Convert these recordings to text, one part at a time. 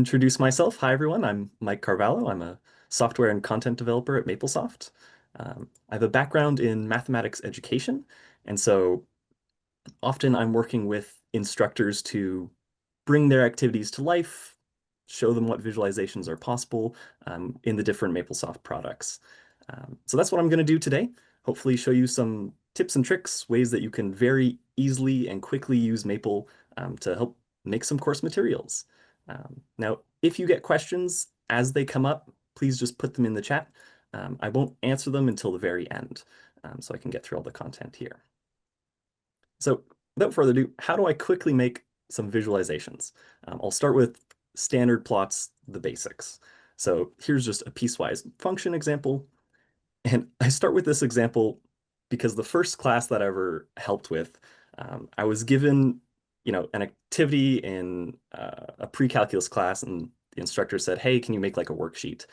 introduce myself. Hi, everyone. I'm Mike Carvalho. I'm a software and content developer at Maplesoft. I have a background in mathematics education, and so often I'm working with instructors to bring their activities to life, show them what visualizations are possible in the different Maplesoft products. So that's what I'm going to do today. Hopefully show you some tips and tricks, ways that you can very easily and quickly use Maple to help make some course materials. Now, if you get questions as they come up, please just put them in the chat. I won't answer them until the very end, so I can get through all the content here. So without further ado, how do I quickly make some visualizations? I'll start with standard plots, the basics. So here's just a piecewise function example. And I start with this example because the first class that I ever helped with, I was given, an activity in a pre-calculus class, and the instructor said, "Hey, can you make like a worksheet?"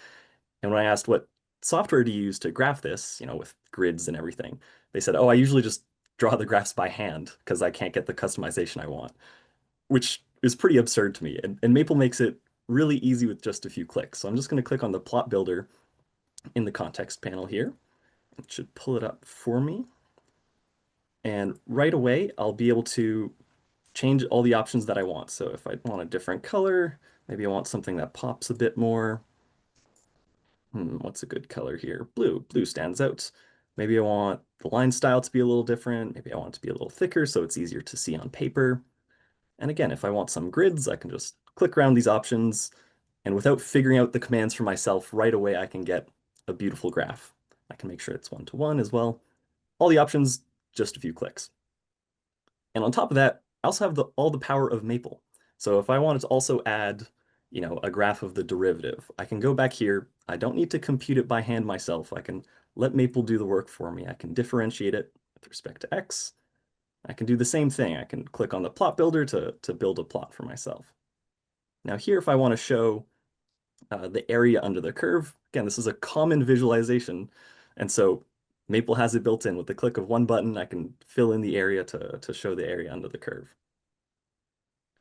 And when I asked what software do you use to graph this, with grids and everything, they said, "Oh, I usually just draw the graphs by hand because I can't get the customization I want," which is pretty absurd to me. And Maple makes it really easy with just a few clicks. So I'm just going to click on the plot builder in the context panel here. It should pull it up for me. And right away, I'll be able to change all the options that I want. So if I want a different color, maybe I want something that pops a bit more. What's a good color here? Blue. Blue stands out. Maybe I want the line style to be a little different. Maybe I want it to be a little thicker so it's easier to see on paper. And again, if I want some grids, I can just click around these options, and without figuring out the commands for myself right away, I can get a beautiful graph. I can make sure it's one-to-one as well. All the options, just a few clicks. And on top of that, I also have all the power of Maple. So if I wanted to also add, a graph of the derivative, I can go back here. I don't need to compute it by hand myself. I can let Maple do the work for me. I can differentiate it with respect to x. I can do the same thing. I can click on the plot builder to build a plot for myself. Now here, if I want to show the area under the curve, again, this is a common visualization. And so Maple has it built in. With the click of one button, I can fill in the area to show the area under the curve.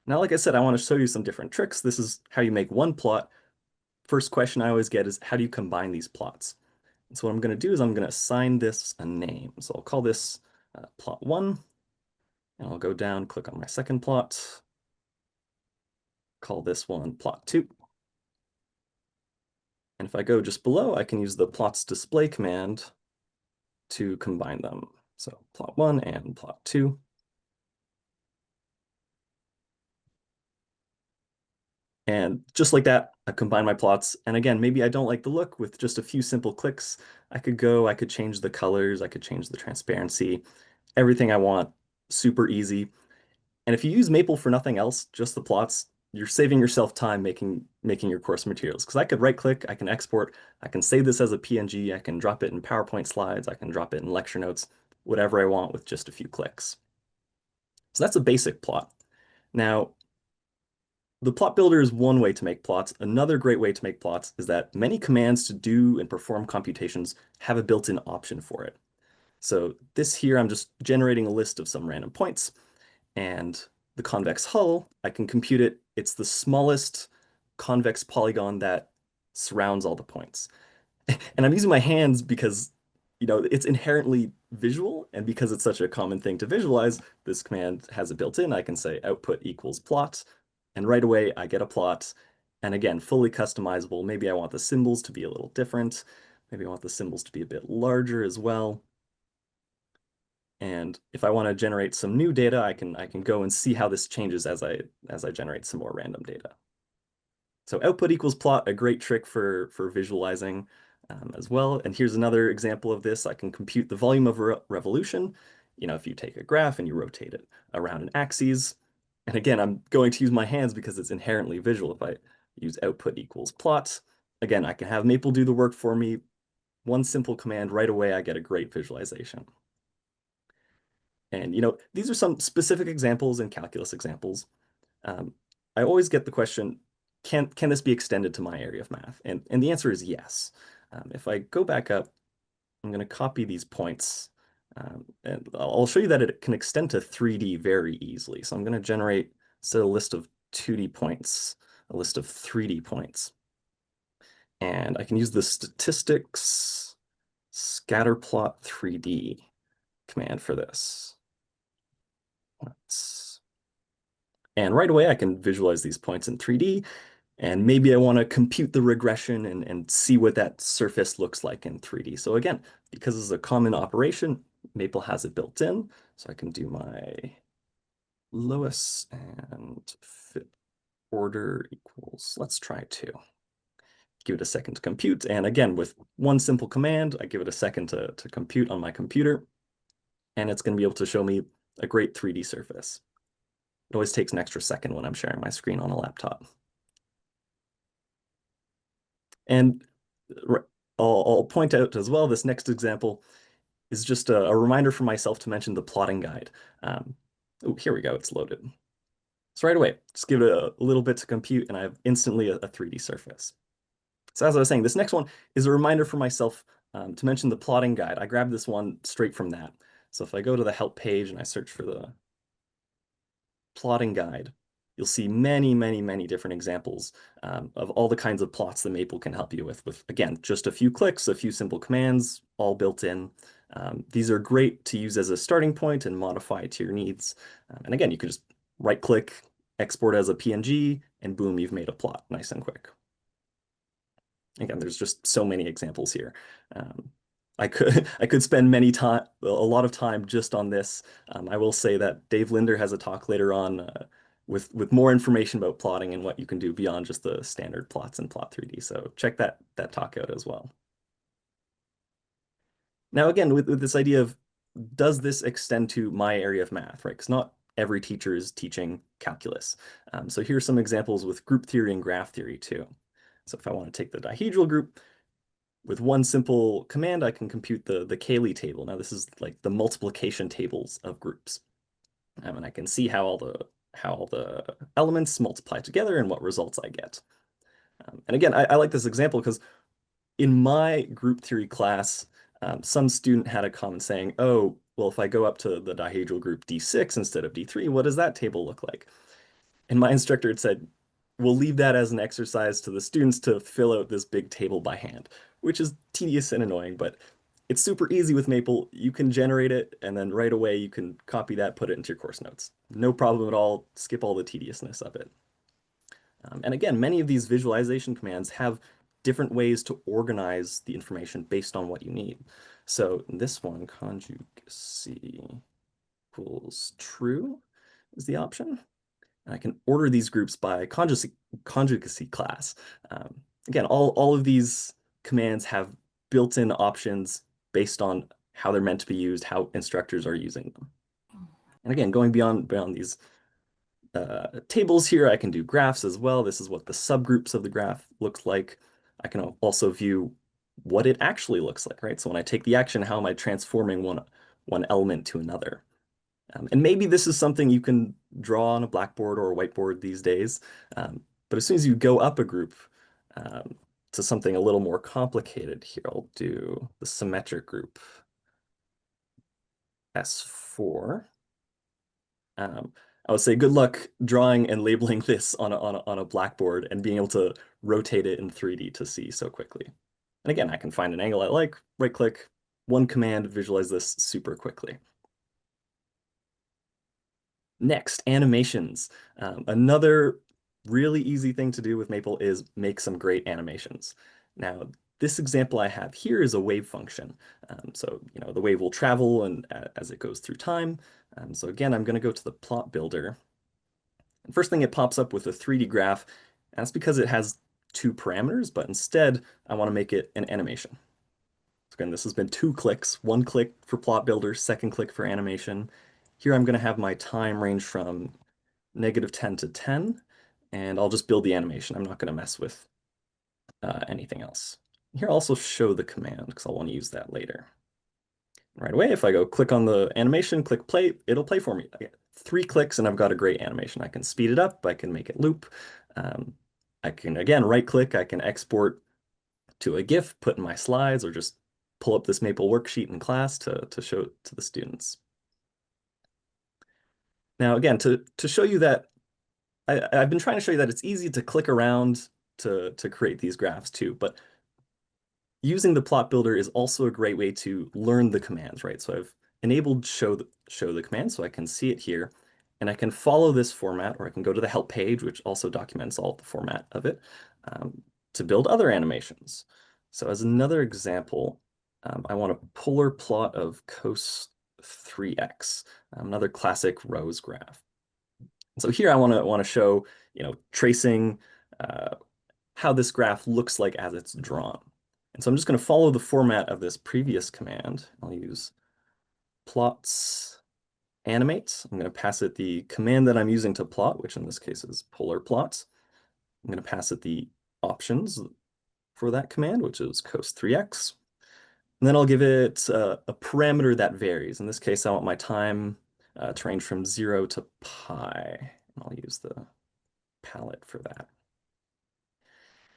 Now, like I said, I want to show you some different tricks. This is how you make one plot. First question I always get is, how do you combine these plots? And so what I'm going to do is I'm going to assign this a name. So I'll call this plot 1. And I'll go down, click on my second plot, call this one plot 2. And if I go just below, I can use the plots display command to combine them. So plot 1 and plot 2. And just like that, I combine my plots. And again, maybe I don't like the look. With just a few simple clicks, I could change the colors, I could change the transparency, everything I want, super easy. And if you use Maple for nothing else, just the plots, you're saving yourself time making your course materials. Because I could right click, I can export, I can save this as a PNG, I can drop it in PowerPoint slides, I can drop it in lecture notes, whatever I want with just a few clicks. So that's a basic plot. Now, the plot builder is one way to make plots. Another great way to make plots is that many commands to do and perform computations have a built-in option for it. So this here, I'm just generating a list of some random points, and the convex hull, I can compute it. It's the smallest convex polygon that surrounds all the points. And I'm using my hands because, it's inherently visual, and because it's such a common thing to visualize, this command has it built in. I can say output equals plot, and right away I get a plot. And again, fully customizable. Maybe I want the symbols to be a little different. Maybe I want the symbols to be a bit larger as well. And if I want to generate some new data, I can go and see how this changes as I generate some more random data. So output equals plot, a great trick for visualizing as well. And here's another example of this. I can compute the volume of revolution. If you take a graph and you rotate it around an axis. And again, I'm going to use my hands because it's inherently visual. If I use output equals plot, again, I can have Maple do the work for me. One simple command, right away, I get a great visualization. And these are some specific examples and calculus examples. I always get the question, can this be extended to my area of math? And the answer is yes. If I go back up, I'm going to copy these points, and I'll show you that it can extend to 3D very easily. So I'm going to generate a list of 2D points a list of 3D points. And I can use the statistics scatterplot 3D command for this. And right away, I can visualize these points in 3D, and maybe I want to compute the regression and see what that surface looks like in 3D. So again, because this is a common operation, Maple has it built in. So I can do my Loess and fit order equals, let's try 2. Give it a second to compute. And again, with one simple command, I give it a second to compute on my computer, and it's going to be able to show me a great 3D surface. It always takes an extra second when I'm sharing my screen on a laptop. And I'll point out as well, this next example is just a reminder for myself to mention the plotting guide. Oh, here we go, it's loaded. So right away, just give it a little bit to compute and I have instantly a 3D surface. So as I was saying, this next one is a reminder for myself to mention the plotting guide. I grabbed this one straight from that. So if I go to the help page and I search for the plotting guide, you'll see many, many, many different examples of all the kinds of plots that Maple can help you with, again, just a few clicks, a few simple commands, all built in. These are great to use as a starting point and modify to your needs. And again, you can just right-click, export as a PNG, and boom, you've made a plot nice and quick. Again, there's just so many examples here. I could spend a lot of time just on this. I will say that Dave Linder has a talk later on with more information about plotting and what you can do beyond just the standard plots in Plot 3D. So check that talk out as well. Now again, with this idea of does this extend to my area of math, right? Because not every teacher is teaching calculus. So here's some examples with group theory and graph theory too. So if I want to take the dihedral group, with one simple command, I can compute the Cayley table. Now this is like the multiplication tables of groups. And I can see how all the elements multiply together and what results I get. And again, I like this example because in my group theory class, some student had a comment saying, oh, well, if I go up to the dihedral group D6 instead of D3, what does that table look like? And my instructor had said, we'll leave that as an exercise to the students to fill out this big table by hand, which is tedious and annoying, but it's super easy with Maple. You can generate it, and then right away you can copy that, put it into your course notes. No problem at all. Skip all the tediousness of it. And again, many of these visualization commands have different ways to organize the information based on what you need. So this one, conjugacy equals true is the option. And I can order these groups by conjugacy class. Again, all of these commands have built-in options based on how they're meant to be used, how instructors are using them. And again, going beyond these tables here, I can do graphs as well. This is what the subgroups of the graph looks like. I can also view what it actually looks like, right? So when I take the action, how am I transforming one element to another? And maybe this is something you can draw on a blackboard or a whiteboard these days. But as soon as you go up a group to something a little more complicated, here I'll do the symmetric group S4. I would say good luck drawing and labeling this on a blackboard and being able to rotate it in 3D to see so quickly. And again, I can find an angle I like, right click, one command, visualize this super quickly. Next, animations. Another really easy thing to do with Maple is make some great animations. Now, this example I have here is a wave function. So, the wave will travel and as it goes through time. So again, I'm going to go to the plot builder. And first thing it pops up with a 3D graph. And that's because it has 2 parameters, but instead I want to make it an animation. So again, this has been 2 clicks, 1 click for plot builder, 2nd click for animation. Here I'm going to have my time range from -10 to 10, and I'll just build the animation. I'm not going to mess with anything else. Here I'll also show the command because I'll want to use that later. Right away, if I go click on the animation, click play, it'll play for me. I get 3 clicks and I've got a great animation. I can speed it up, I can make it loop. I can, again, right click, I can export to a GIF, put in my slides, or just pull up this Maple worksheet in class to show it to the students. Now, again, to show you that I've been trying to show you that it's easy to click around to create these graphs too, but using the plot builder is also a great way to learn the commands, right? So I've enabled show the command so I can see it here, and I can follow this format, or I can go to the help page, which also documents all of the format of it, um, to build other animations. So as another example, I want a polar plot of cos 3x, another classic rows graph. So here I want to show, tracing uh, how this graph looks like as it's drawn. And so I'm just going to follow the format of this previous command. I'll use plots animate. I'm going to pass it the command that I'm using to plot, which in this case is polar plot. I'm going to pass it the options for that command, which is cos 3x. And then I'll give it a parameter that varies. In this case, I want my time to range from 0 to pi. I'll use the palette for that.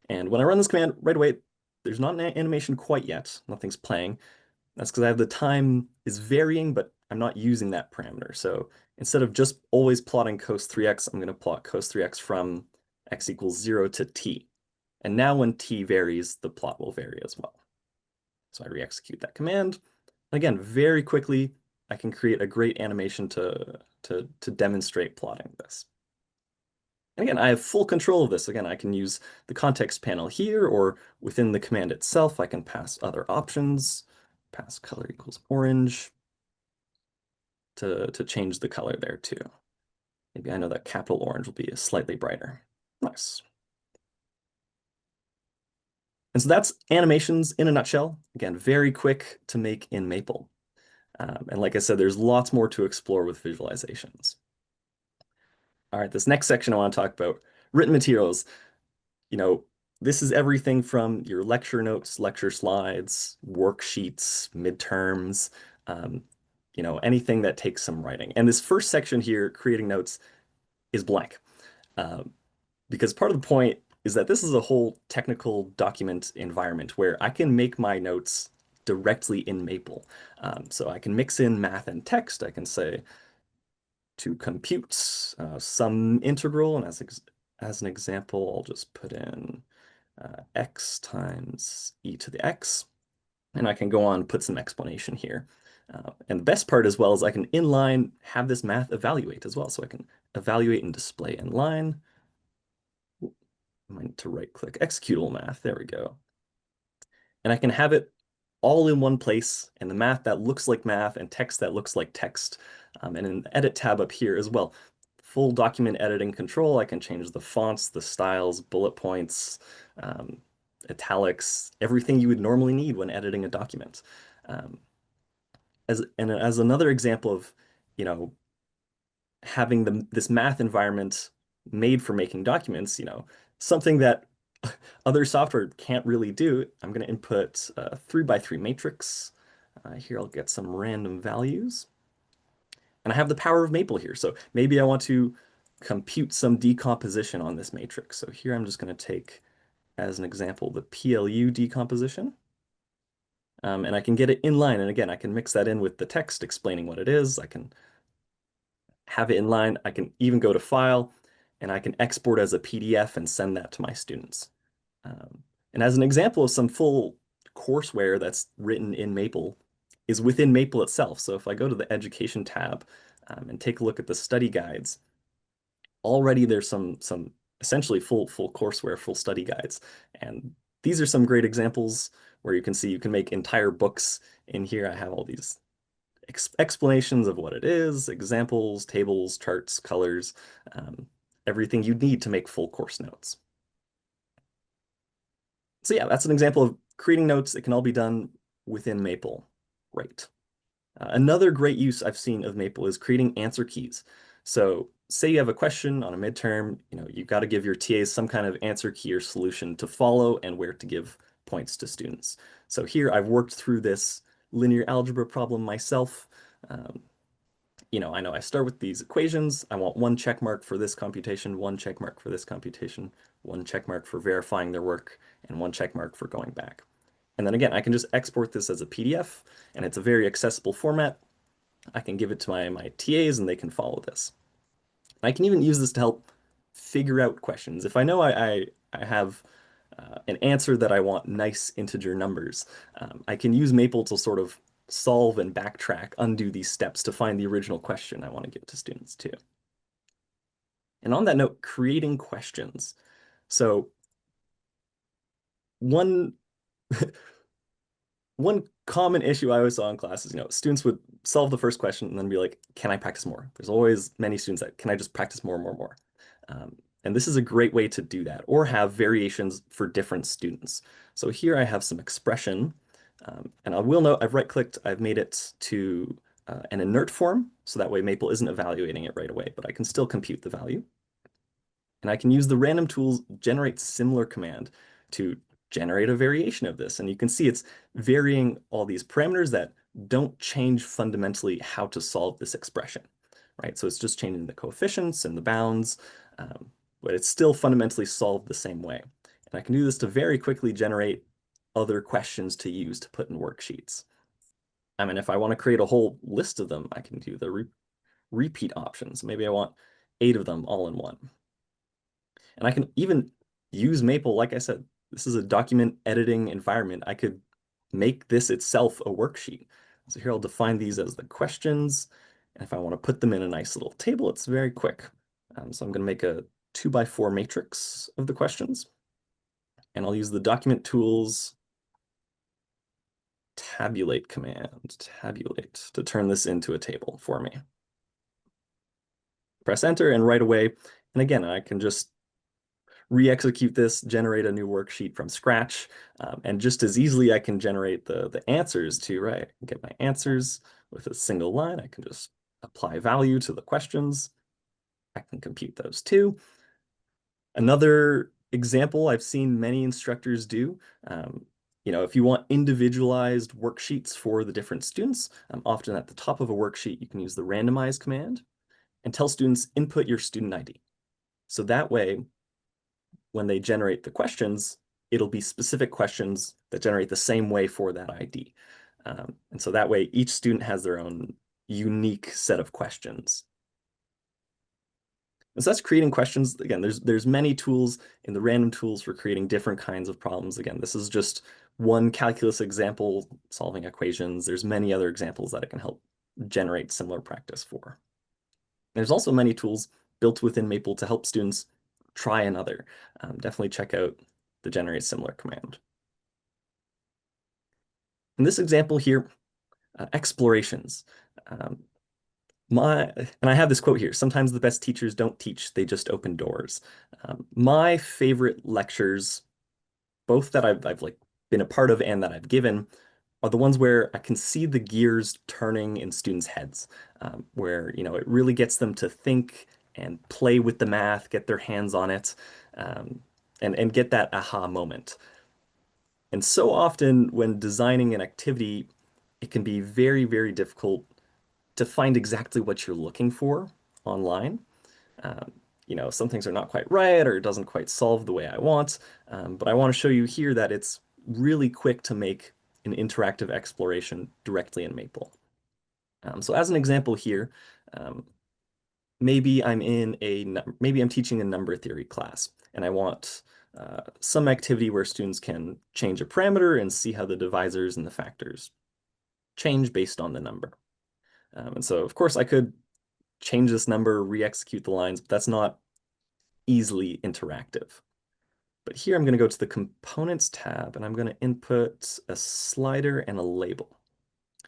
And when I run this command right away, there's not an animation quite yet. Nothing's playing. That's because I have the time is varying, but I'm not using that parameter. So instead of just always plotting cos 3x, I'm going to plot cos 3x from x equals 0 to t. And now when t varies, the plot will vary as well. So I re-execute that command. And again, very quickly, I can create a great animation to demonstrate plotting this. And again, I have full control of this. Again, I can use the context panel here, or within the command itself, I can pass other options, pass color equals orange to change the color there too. Maybe I know that capital orange will be slightly brighter. Nice. And so that's animations in a nutshell. Again, very quick to make in Maple. And like I said, there's lots more to explore with visualizations. All right, this next section I want to talk about written materials. You know, this is everything from your lecture notes, lecture slides, worksheets, midterms, um, anything that takes some writing. And this first section here, creating notes, is blank. Um, because part of the point is that this is a whole technical document environment where I can make my notes directly in Maple. So I can mix in math and text. I can say to compute some integral, and as an example, I'll just put in x times e to the x, and I can go on and put some explanation here. And the best part as well is I can inline have this math evaluate as well. So I can evaluate and display inline. I might need to right click executable math. There we go. And I can have it all in one place, and the math that looks like math and text that looks like text. And in the edit tab up here as well, full document editing control. I can change the fonts, the styles, bullet points, um, italics, everything you would normally need when editing a document. Um, as another example of, you know, having this math environment made for making documents, something that other software can't really do. I'm going to input a 3x3 matrix. Here I'll get some random values. And I have the power of Maple here. So maybe I want to compute some decomposition on this matrix. So here I'm just going to take, as an example, the PLU decomposition. And I can get it in line. And again, I can mix that in with the text explaining what it is. I can have it in line. I can even go to File, and I can export as a PDF and send that to my students. And as an example of some full courseware that's written in Maple is within Maple itself. So if I go to the Education tab and take a look at the study guides, already there's some essentially full courseware, full study guides. And these are some great examples where you can see you can make entire books. In here, I have all these explanations of what it is, examples, tables, charts, colors, everything you'd need to make full course notes. So yeah, that's an example of creating notes. It can all be done within Maple. Great. Another great use I've seen of Maple is creating answer keys. So say you have a question on a midterm, you've got to give your TAs some kind of answer key or solution to follow and where to give points to students. So here I've worked through this linear algebra problem myself. Um, I know I start with these equations. I want one check mark for this computation, one check mark for this computation, one check mark for verifying their work, and one check mark for going back. And then again, I can just export this as a PDF, and it's a very accessible format. I can give it to my TAs, and they can follow this. I can even use this to help figure out questions. If I know I have an answer that I want nice integer numbers, I can use Maple to sort of solve and backtrack, undo these steps to find the original question I want to give to students too. And on that note, creating questions. So one one common issue I always saw in class is, students would solve the first question and then be like, can I practice more? There's always many students that, can I just practice more, more, more? And this is a great way to do that, or have variations for different students. So here I have some expression, and I will note I've right-clicked, I've made it to an inert form, so that way Maple isn't evaluating it right away, but I can still compute the value. And I can use the random tools generate similar command to generate a variation of this. And you can see it's varying all these parameters that don't change fundamentally how to solve this expression, right? So it's just changing the coefficients and the bounds, but it's still fundamentally solved the same way. And I can do this to very quickly generate other questions to use to put in worksheets. I mean, if I want to create a whole list of them, I can do the repeat options. Maybe I want 8 of them all in one. And I can even use Maple. Like I said, this is a document editing environment. I could make this itself a worksheet. So here I'll define these as the questions. And if I want to put them in a nice little table, it's very quick. So I'm going to make a 2x4 matrix of the questions. And I'll use the document tools tabulate command, tabulate, to turn this into a table for me. Press enter, and right away, and again, I can just re-execute this, generate a new worksheet from scratch, and just as easily I can generate the answers too, right? Get my answers with a single line. I can just apply value to the questions. I can compute those too. Another example I've seen many instructors do, if you want individualized worksheets for the different students, often at the top of a worksheet, you can use the randomize command and tell students input your student ID. So that way, when they generate the questions, it'll be specific questions that generate the same way for that ID. And so that way, each student has their own unique set of questions. And so that's creating questions. Again, there's many tools in the random tools for creating different kinds of problems. Again, this is just one calculus example, solving equations. There's many other examples that it can help generate similar practice for. There's also many tools built within Maple to help students try another. Definitely check out the generate similar command. In this example here, explorations. And I have this quote here, sometimes the best teachers don't teach, they just open doors. My favorite lectures, both that I've like been a part of and that I've given, are the ones where I can see the gears turning in students' heads, where it really gets them to think and play with the math, get their hands on it, and get that aha moment. And so often when designing an activity, it can be very, very difficult to find exactly what you're looking for online. Um, some things are not quite right or it doesn't quite solve the way I want. But I want to show you here that it's really quick to make an interactive exploration directly in Maple. So as an example here, maybe maybe I'm teaching a number theory class and I want some activity where students can change a parameter and see how the divisors and the factors change based on the number. And so, of course, I could change this number, re-execute the lines, but that's not easily interactive. But here I'm going to go to the Components tab, and I'm going to input a slider and a label.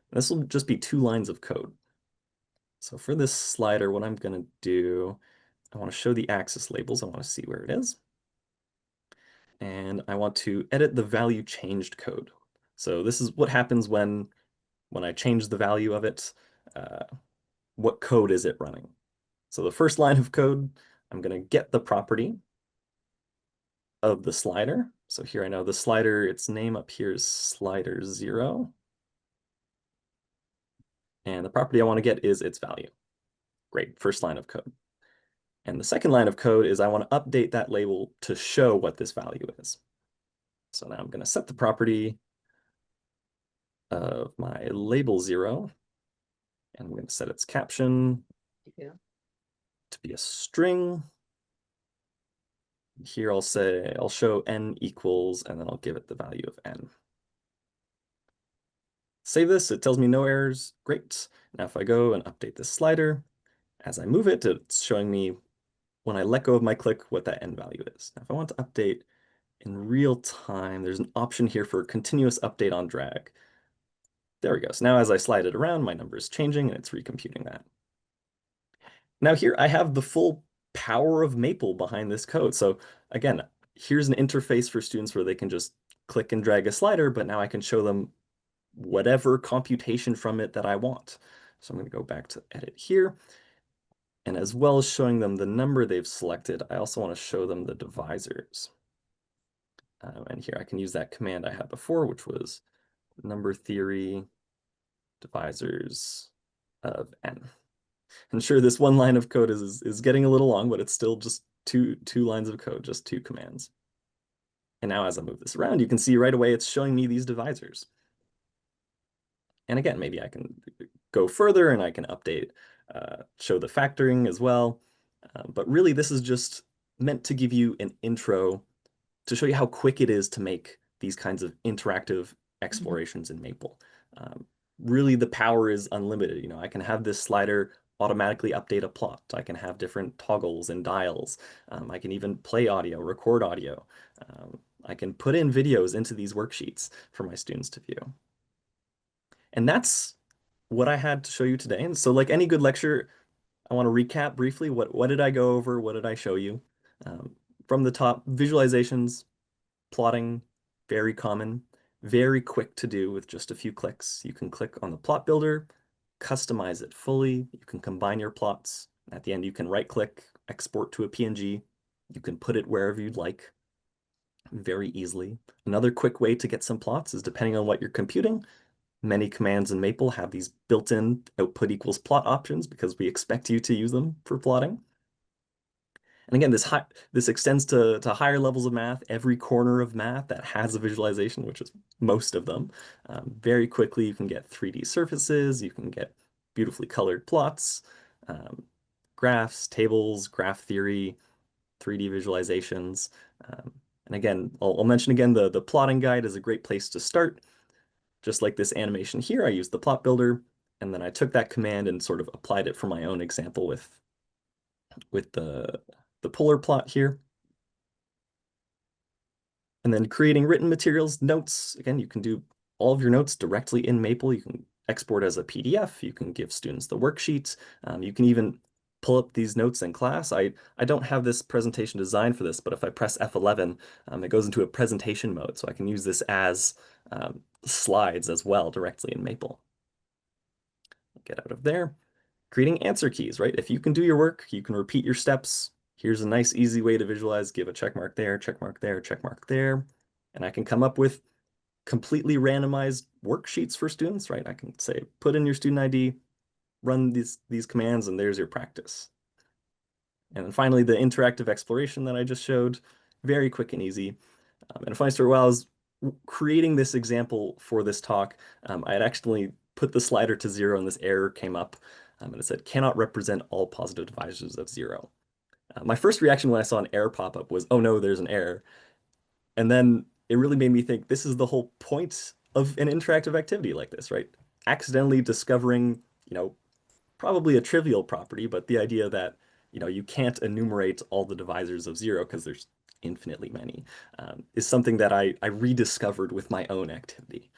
And this will just be 2 lines of code. So for this slider, what I'm going to do, I want to show the axis labels. I want to see where it is. And I want to edit the value changed code. So this is what happens when I change the value of it. What code is it running? So the first line of code, I'm going to get the property of the slider. So here I know the slider, its name up here is slider 0. And the property I want to get is its value. Great, first line of code. And the second line of code is I want to update that label to show what this value is. So now I'm going to set the property of my label 0. And I'm going to set its caption to be a string. Here I'll say, I'll show n equals, and then I'll give it the value of n. Save this, it tells me no errors, great. Now if I go and update this slider, as I move it, it's showing me when I let go of my click what that n value is. Now if I want to update in real time, there's an option here for continuous update on drag. There we go. So now as I slide it around, my number is changing and it's recomputing that. Now here I have the full power of Maple behind this code. So again, here's an interface for students where they can just click and drag a slider, but now I can show them whatever computation from it that I want. So I'm going to go back to edit here. And as well as showing them the number they've selected, I also want to show them the divisors. And here I can use that command I had before, which was number theory divisors of n. And sure, this one line of code is getting a little long, but it's still just two lines of code, just two commands. And now as I move this around, you can see right away it's showing me these divisors. And again, maybe I can go further and I can update, show the factoring as well. But really, this is just meant to give you an intro to show you how quick it is to make these kinds of interactive explorations in Maple. Really, the power is unlimited. You know, I can have this slider automatically update a plot. I can have different toggles and dials. I can even play audio, record audio. I can put in videos into these worksheets for my students to view. And that's what I had to show you today. And so like any good lecture, I want to recap briefly what did I go over? What did I show you? Um, from the top, visualizations, plotting, very common, very quick to do with just a few clicks. You can click on the plot builder, customize it fully. You can combine your plots. At the end, you can right click, export to a PNG. You can put it wherever you'd like very easily. Another quick way to get some plots is depending on what you're computing. Many commands in Maple have these built-in output equals plot options because we expect you to use them for plotting. And again, this extends to higher levels of math, every corner of math that has a visualization, which is most of them. Very quickly, you can get 3D surfaces, you can get beautifully colored plots, um, graphs, tables, graph theory, 3D visualizations. And again, I'll mention again, the plotting guide is a great place to start. Just like this animation here, I used the plot builder, and then I took that command and sort of applied it for my own example with the polar plot here. And then creating written materials, notes. Again, you can do all of your notes directly in Maple. You can export as a PDF. You can give students the worksheets. You can even pull up these notes in class. I don't have this presentation designed for this, but if I press F11, it goes into a presentation mode. So I can use this as slides as well directly in Maple. Get out of there. Creating answer keys, right? If you can do your work, you can repeat your steps. Here's a nice, easy way to visualize. Give a check mark there, check mark there, check mark there. And I can come up with completely randomized worksheets for students, right? I can say, put in your student ID, run these commands, and there's your practice. And then finally, the interactive exploration that I just showed, very quick and easy. And a funny story, while I was creating this example for this talk, I had accidentally put the slider to 0 and this error came up. And it said, cannot represent all positive divisors of 0. My first reaction when I saw an error pop up was, oh no, there's an error. And then it really made me think this is the whole point of an interactive activity like this, right? Accidentally discovering, probably a trivial property, but the idea that, you can't enumerate all the divisors of 0 because there's infinitely many, is something that I rediscovered with my own activity.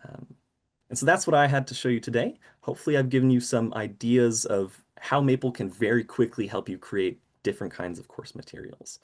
Um, and so that's what I had to show you today. Hopefully I've given you some ideas of how Maple can very quickly help you create different kinds of course materials.